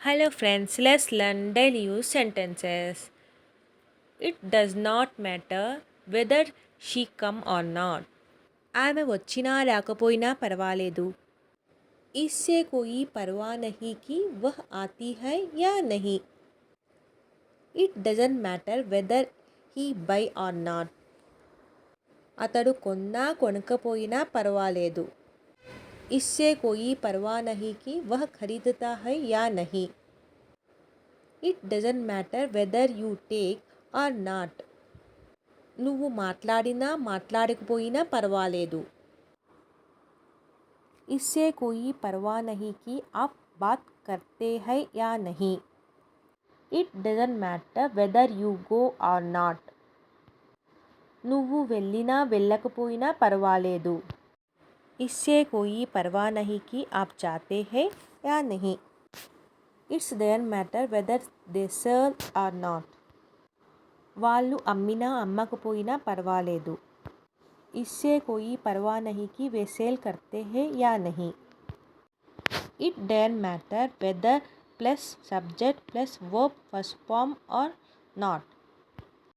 Hello friends, let's learn daily use sentences. It does not matter whether she come or not. ఆమె వచ్చినా రాకపోయినా పర్వాలేదు. इससे कोई परवाह नहीं कि वह आती है या नहीं. It doesn't matter whether he buy or not. అతడు కొన్నా కొనకపోయినా పర్వాలేదు. इससे कोई परवाह नहीं कि वह खरीदता है या नहीं. It doesn't matter whether you take or not. నువ్వు మాట్లాడినా మాట్లాడకపోయినా పర్వాలేదు. इससे कोई परवाह नहीं कि आप बात करते हैं या नहीं. It doesn't matter whether you go or not. నువ్వు వెళ్ళినా వెళ్ళకపోయినా పర్వాలేదు. इससे कोई परवाह नहीं कि आप चाहते हैं या नहीं. It doesn't matter whether they sell or not. వాళ్ళు అమ్మినా అమ్మకపోయినా పర్వాలేదు. इससे कोई परवाह नहीं कि वे सेल करते हैं या नहीं. It doesn't matter whether plus subject plus verb first form or not.